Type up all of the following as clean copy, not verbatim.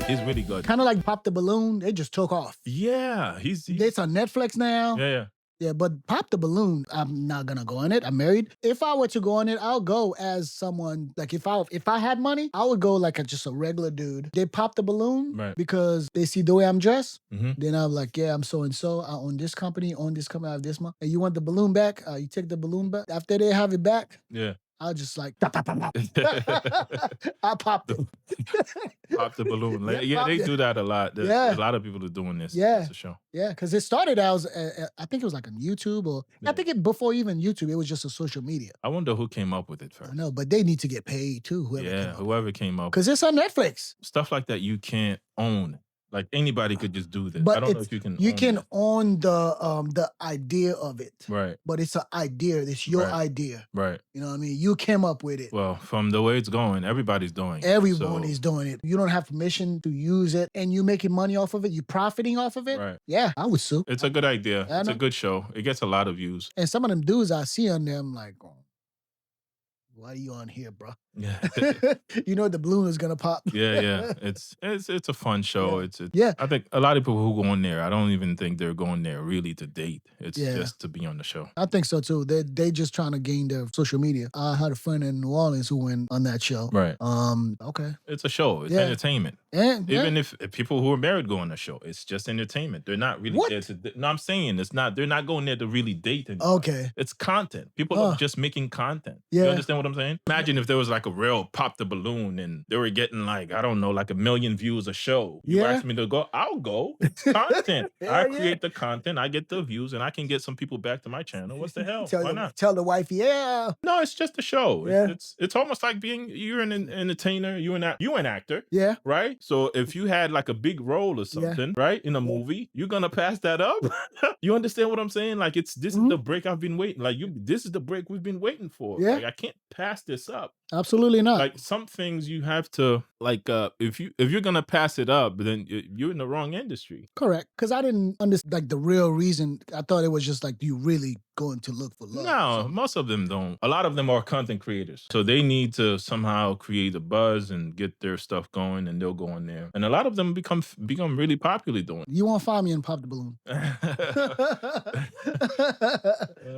He's really good. Kind of like Pop the Balloon. They just took off. Yeah, It's on Netflix now. Yeah. Yeah, but Pop the Balloon, I'm not gonna go on it. I'm married. If I were to go on it, I'll go as someone like if I had money, I would go like just a regular dude. They pop the balloon because they see the way I'm dressed. Then I'm like, yeah, I'm so and so. I own this company, I have this money. And you want the balloon back? You take the balloon back. After they have it back, Yeah. I'll just like I popped it. Pop the balloon. Yeah, They do that a lot. There's a lot of people are doing this. Yeah. It's a show. Yeah, because it started out, I think it was like on YouTube or I think before even YouTube, it was just a social media. I wonder who came up with it first. I know, but they need to get paid too. Whoever came up. Because it's on Netflix. Stuff like that you can't own. Like anybody could just do this. But I don't know if you can. You can own the idea of it. Right. But it's an idea. It's your idea. Right. You know what I mean? You came up with it. Well, from the way it's going, everybody's doing it. Everybody's doing it. You don't have permission to use it, and you making money off of it. You profiting off of it. Right. Yeah, I would sue. It's a good idea. It's a good show. It gets a lot of views. And some of them dudes I see on there, I'm like, oh, why are you on here, bro? Yeah. You know the balloon is gonna pop. Yeah. It's a fun show. Yeah. I think a lot of people who go on there, I don't even think they're going there really to date. It's just to be on the show. I think so too. They just trying to gain their social media. I had a friend in New Orleans who went on that show. Right. Okay. It's a show. It's entertainment. And Even if people who are married go on the show, it's just entertainment. They're not really there to. No, I'm saying it's not. They're not going there to really date. Okay. It's content. People are just making content. Yeah. You understand what I'm saying? Imagine if there was like a real Pop the Balloon and they were getting like, I don't know, like 1 million views a show. You ask me to go, I'll go. It's content. I create the content, I get the views, and I can get some people back to my channel. What's the hell? Why not? Tell the wife, yeah. No, it's just a show. Yeah. It's almost like you're an entertainer, you're an actor. Yeah. Right? So if you had like a big role or something, right, in a movie, you're gonna pass that up. You understand what I'm saying? Like this is the break I've been waiting. Like this is the break we've been waiting for. Yeah. Like I can't pass this up. Absolutely not. Like some things you have to like if you're gonna pass it up, then you're in the wrong industry. Correct. Because I didn't understand like the real reason. I thought it was just like you really going to look for love. No, most of them don't. A lot of them are content creators. So they need to somehow create a buzz and get their stuff going and they'll go on there. And a lot of them become really popular doing it. You won't find me in Pop the Balloon.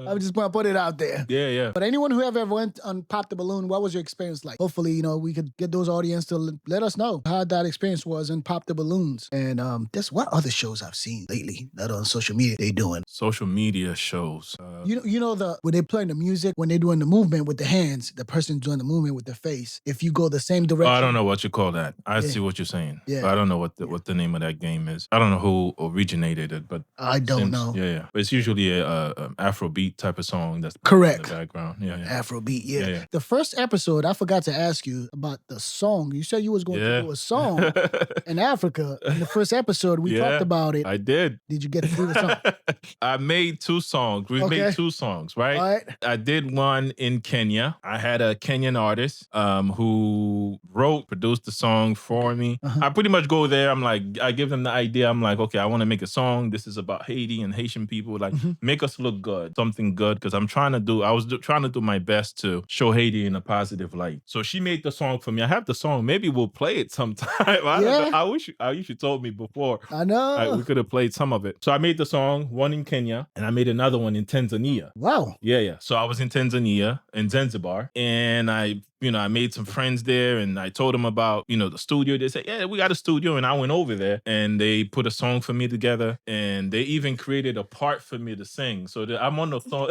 I'm just gonna put it out there. Yeah. But anyone who ever went on Pop the Balloon, what was your experience like? Hopefully, we could get those audience to let us know how that experience was in Pop the Balloons. And that's what other shows I've seen lately that on social media they doing. Social media shows. You know when they playing the music, when they're doing the movement with the hands, the person doing the movement with their face. If you go the same direction. I don't know what you call that. I see what you're saying. Yeah. But I don't know what the name of that game is. I don't know who originated it, but I don't know. Yeah. But it's usually a Afrobeat type of song that's correct in the background. Yeah. Afrobeat. Yeah. The first episode, I forgot to ask you about the song. You said you was going to do a song in Africa. In the first episode, we talked about it. I did. Did you get to do the song? I made 2 songs. We made 2 songs, right? All right. I did one in Kenya. I had a Kenyan artist who produced the song for me. I pretty much go there. I'm like, I give them the idea. I'm like, okay, I want to make a song. This is about Haiti and Haitian people. Like, make us look good, something good. Because I was trying to do my best to show Haiti in a positive light. So she made the song for me. I have the song. Maybe we'll play it sometime. I don't know. I wish you told me before. I know. We could have played some of it. So I made the song, one in Kenya, and I made another one in Tanzania. Wow. Yeah. So I was in Tanzania, in Zanzibar, and I made some friends there and I told them about, the studio. They said, yeah, we got a studio. And I went over there and they put a song for me together and they even created a part for me to sing. So I'm on the song.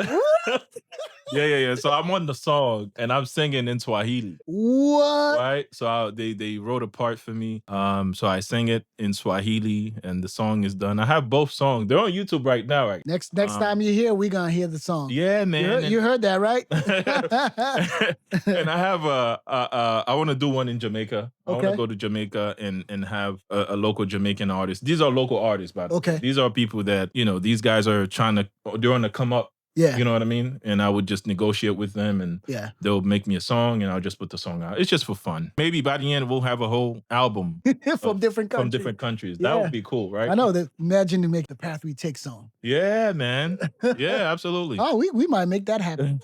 Yeah. So I'm on the song and I'm singing in Swahili. What? Right? So they wrote a part for me. So I sang it in Swahili and the song is done. I have both songs. They're on YouTube right now, right? Next time you're here, we're going to hear the song. Yeah, man. You heard that, right? And I have I want to do one in Jamaica. I want to go to Jamaica and have a local Jamaican artist. These are local artists, by the way. Okay. These are people that, these guys are they're on the come up. Yeah. You know what I mean? And I would just negotiate with them, and they'll make me a song, and I'll just put the song out. It's just for fun. Maybe by the end we'll have a whole album from different countries. That would be cool, right? I know that. Imagine to make the Path We Take song. Yeah, man. Yeah, absolutely. Oh, we might make that happen.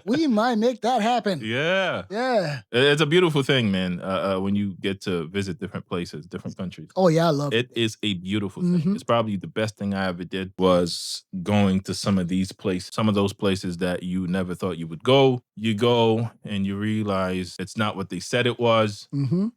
We might make that happen. Yeah. Yeah. It's a beautiful thing, man, when you get to visit different places, different countries. Oh, yeah, I love it. It is a beautiful thing. It's probably the best thing I ever did was going to some of these places, some of those places that you never thought you would go. You go and you realize it's not what they said it was,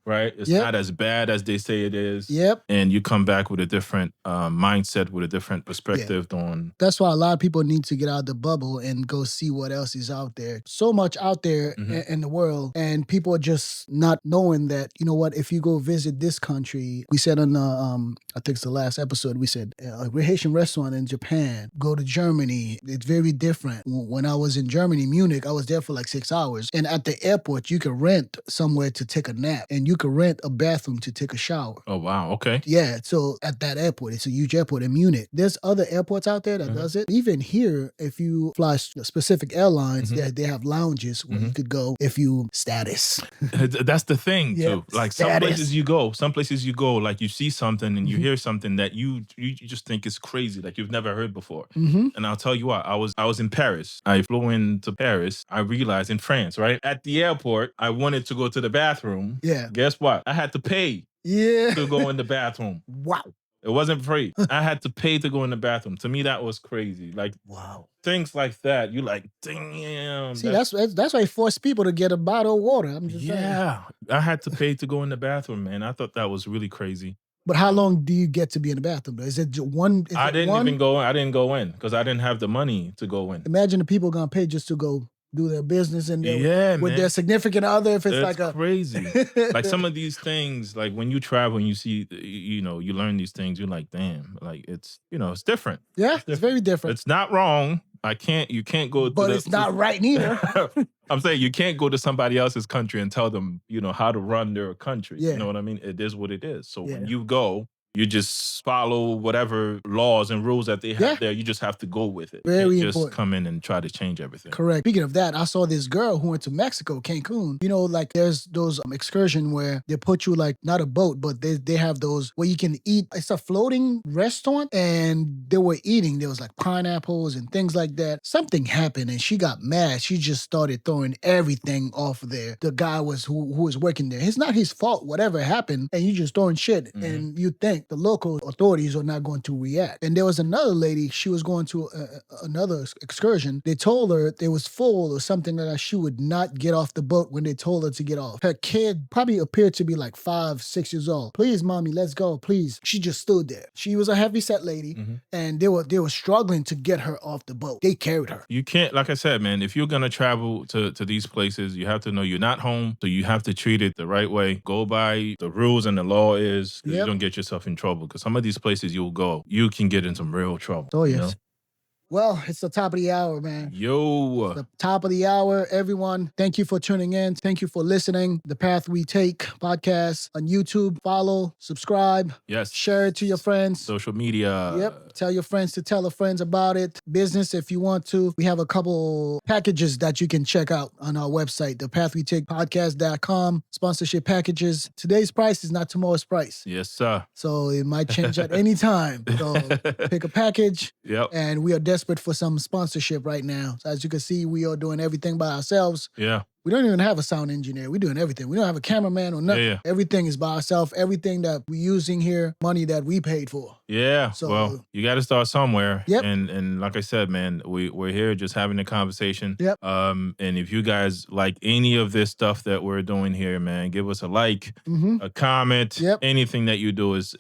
right? It's not as bad as they say it is. Yep. And you come back with a different mindset, with a different perspective on. That's why a lot of people need to get out of the bubble and go see what else is out there. So much out there in the world, and people are just not knowing that, you know what, if you go visit this country, we said on the, I think it's the last episode, we said a Haitian restaurant in Japan, go to Germany, it's very different. When I was in Germany, Munich, I was there for like 6 hours, and at the airport, you could rent somewhere to take a nap, and you could rent a bathroom to take a shower. Oh, wow. Okay. Yeah, so at that airport, it's a huge airport in Munich. There's other airports out there that does it. Even here, if you fly specific airlines, they have lounges where you could go if you status. That's the thing, too. Like status. some places you go, like you see something and you hear something that you just think is crazy, like you've never heard before. And I'll tell you what, I was in Paris. I flew into Paris. I realized in France, right? At the airport, I wanted to go to the bathroom. Yeah. Guess what? I had to pay to go in the bathroom. Wow. It wasn't free. I had to pay to go in the bathroom. To me, that was crazy. Like, wow. Things like that. You like, damn. See, that's why it forced people to get a bottle of water. I'm just saying. I had to pay to go in the bathroom, man. I thought that was really crazy. But how long do you get to be in the bathroom? Is it one? I didn't go in because I didn't have the money to go in. Imagine the people gonna pay just to go do their business and with their significant other. If it's like crazy. Like some of these things, like when you travel and you see, you learn these things, you're like, damn, like it's different. Yeah, it's very different. It's not wrong. You can't go. But it's not right neither. I'm saying you can't go to somebody else's country and tell them, how to run their country. Yeah. You know what I mean? It is what it is. So when you go, you just follow whatever laws and rules that they have there. You just have to go with it. Very important. Just come in and try to change everything. Correct. Speaking of that, I saw this girl who went to Mexico, Cancun. Like there's those excursion where they put you like, not a boat, but they have those where you can eat. It's a floating restaurant, and they were eating. There was like pineapples and things like that. Something happened and she got mad. She just started throwing everything off of there. The guy who was working there. It's not his fault, whatever happened, and you just throwing shit. And you think the local authorities are not going to react. And there was another lady, she was going to another excursion. They told her it was full or something like that. She would not get off the boat when they told her to get off. Her kid probably appeared to be like 5, 6 years old. Please, mommy, let's go, please. She just stood there. She was a heavy-set lady, and they were struggling to get her off the boat. They carried her. You can't, like I said, man, if you're going to travel to these places, you have to know you're not home, so you have to treat it the right way. Go by the rules and the law is. You don't get yourself in trouble, because some of these places you'll go, you can get in some real trouble. Oh, yes. Well, it's the top of the hour, man. Yo. It's the top of the hour, everyone. Thank you for tuning in. Thank you for listening. The Path We Take podcast on YouTube. Follow, subscribe. Yes. Share it to your friends. Social media. Yep. Tell your friends to tell their friends about it. Business, if you want to. We have a couple packages that you can check out on our website, thepathwetakepodcast.com. Sponsorship packages. Today's price is not tomorrow's price. Yes, sir. So it might change at any time. So pick a package. Yep. And we are desperate for some sponsorship right now. So as you can see, we are doing everything by ourselves. Yeah. We don't even have a sound engineer. We're doing everything. We don't have a cameraman or nothing. Yeah. Everything is by ourselves. Everything that we're using here, money that we paid for. Yeah. So, well, you got to start somewhere. Yep. And like I said, man, we're here just having a conversation. Yep. And if you guys like any of this stuff that we're doing here, man, give us a like, a comment. Yep. Anything that you do is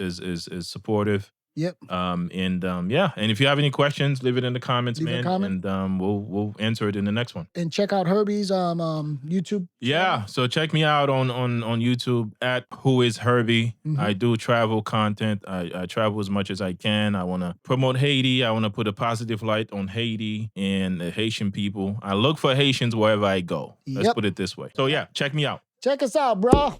supportive. Yep. And if you have any questions, leave it in the comments, Leave a man. comment. And we'll answer it in the next one. And check out Herby's YouTube. Yeah, so check me out on YouTube at Who Is Herby. I do travel content. I travel as much as I can. I want to promote Haiti. I want to put a positive light on Haiti and the Haitian people. I look for Haitians wherever I go. Let's put it this way. So yeah, check me out. Check us out, bro.